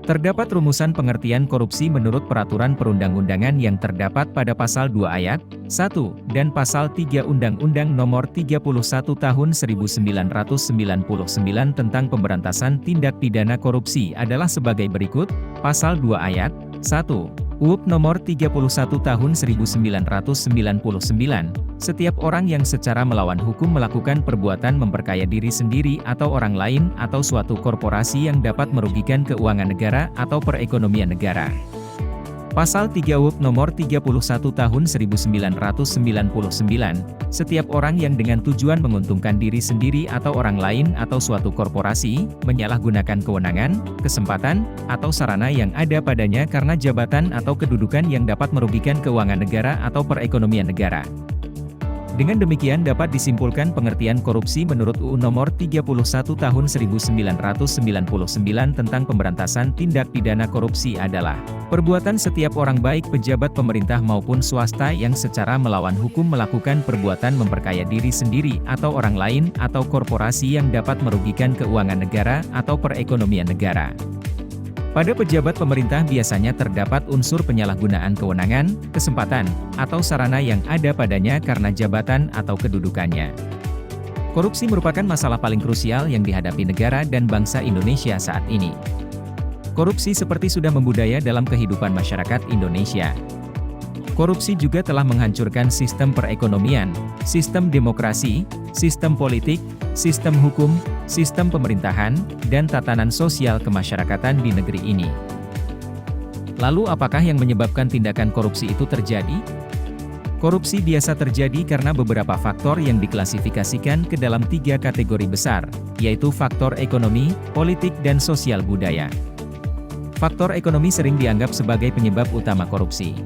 Terdapat rumusan pengertian korupsi menurut peraturan perundang-undangan yang terdapat pada pasal 2 ayat 1 dan pasal 3 Undang-Undang Nomor 31 Tahun 1999 tentang Pemberantasan Tindak Pidana Korupsi adalah sebagai berikut. Pasal 2 ayat 1. UUD Nomor 31 Tahun 1999, setiap orang yang secara melawan hukum melakukan perbuatan memperkaya diri sendiri atau orang lain atau suatu korporasi yang dapat merugikan keuangan negara atau perekonomian negara. Pasal 3 UUD Nomor 31 Tahun 1999, setiap orang yang dengan tujuan menguntungkan diri sendiri atau orang lain atau suatu korporasi, menyalahgunakan kewenangan, kesempatan, atau sarana yang ada padanya karena jabatan atau kedudukan yang dapat merugikan keuangan negara atau perekonomian negara. Dengan demikian dapat disimpulkan pengertian korupsi menurut UU Nomor 31 Tahun 1999 tentang Pemberantasan Tindak Pidana Korupsi adalah perbuatan setiap orang baik pejabat pemerintah maupun swasta yang secara melawan hukum melakukan perbuatan memperkaya diri sendiri atau orang lain atau korporasi yang dapat merugikan keuangan negara atau perekonomian negara. Pada pejabat pemerintah biasanya terdapat unsur penyalahgunaan kewenangan, kesempatan, atau sarana yang ada padanya karena jabatan atau kedudukannya. Korupsi merupakan masalah paling krusial yang dihadapi negara dan bangsa Indonesia saat ini. Korupsi seperti sudah membudaya dalam kehidupan masyarakat Indonesia. Korupsi juga telah menghancurkan sistem perekonomian, sistem demokrasi, sistem politik, sistem hukum, sistem pemerintahan, dan tatanan sosial kemasyarakatan di negeri ini. Lalu apakah yang menyebabkan tindakan korupsi itu terjadi? Korupsi biasa terjadi karena beberapa faktor yang diklasifikasikan ke dalam 3 kategori besar, yaitu faktor ekonomi, politik dan sosial budaya. Faktor ekonomi sering dianggap sebagai penyebab utama korupsi.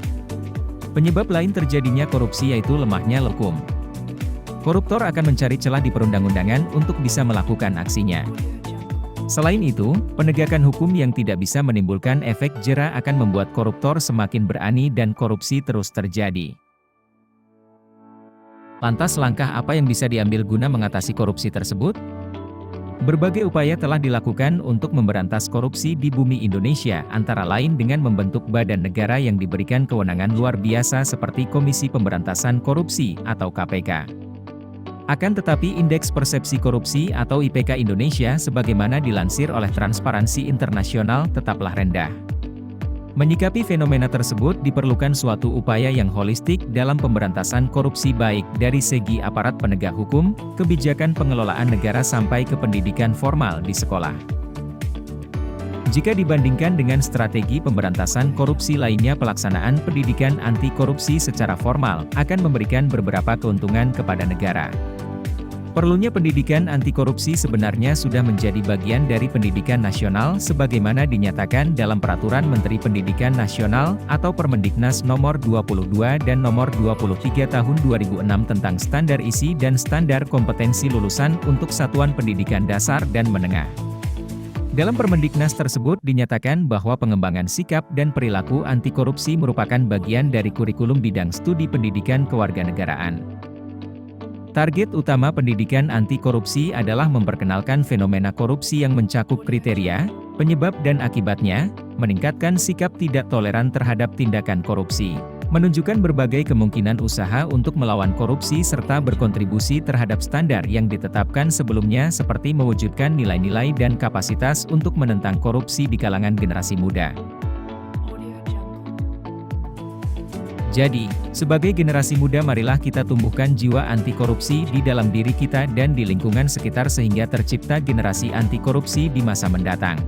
Penyebab lain terjadinya korupsi yaitu lemahnya hukum. Koruptor akan mencari celah di perundang-undangan untuk bisa melakukan aksinya. Selain itu, penegakan hukum yang tidak bisa menimbulkan efek jera akan membuat koruptor semakin berani dan korupsi terus terjadi. Lantas langkah apa yang bisa diambil guna mengatasi korupsi tersebut? Berbagai upaya telah dilakukan untuk memberantas korupsi di bumi Indonesia, antara lain dengan membentuk badan negara yang diberikan kewenangan luar biasa seperti Komisi Pemberantasan Korupsi atau KPK. Akan tetapi Indeks Persepsi Korupsi atau IPK Indonesia sebagaimana dilansir oleh Transparansi Internasional tetaplah rendah. Menyikapi fenomena tersebut diperlukan suatu upaya yang holistik dalam pemberantasan korupsi baik dari segi aparat penegak hukum, kebijakan pengelolaan negara sampai ke pendidikan formal di sekolah. Jika dibandingkan dengan strategi pemberantasan korupsi lainnya, pelaksanaan pendidikan anti korupsi secara formal akan memberikan beberapa keuntungan kepada negara. Perlunya pendidikan anti korupsi sebenarnya sudah menjadi bagian dari pendidikan nasional sebagaimana dinyatakan dalam Peraturan Menteri Pendidikan Nasional atau Permendiknas Nomor 22 dan Nomor 23 Tahun 2006 tentang standar isi dan standar kompetensi lulusan untuk satuan pendidikan dasar dan menengah. Dalam Permendiknas tersebut dinyatakan bahwa pengembangan sikap dan perilaku anti korupsi merupakan bagian dari kurikulum bidang studi pendidikan kewarganegaraan. Target utama pendidikan anti korupsi adalah memperkenalkan fenomena korupsi yang mencakup kriteria, penyebab dan akibatnya, meningkatkan sikap tidak toleran terhadap tindakan korupsi, menunjukkan berbagai kemungkinan usaha untuk melawan korupsi serta berkontribusi terhadap standar yang ditetapkan sebelumnya seperti mewujudkan nilai-nilai dan kapasitas untuk menentang korupsi di kalangan generasi muda. Jadi, sebagai generasi muda marilah kita tumbuhkan jiwa anti korupsi di dalam diri kita dan di lingkungan sekitar sehingga tercipta generasi anti korupsi di masa mendatang.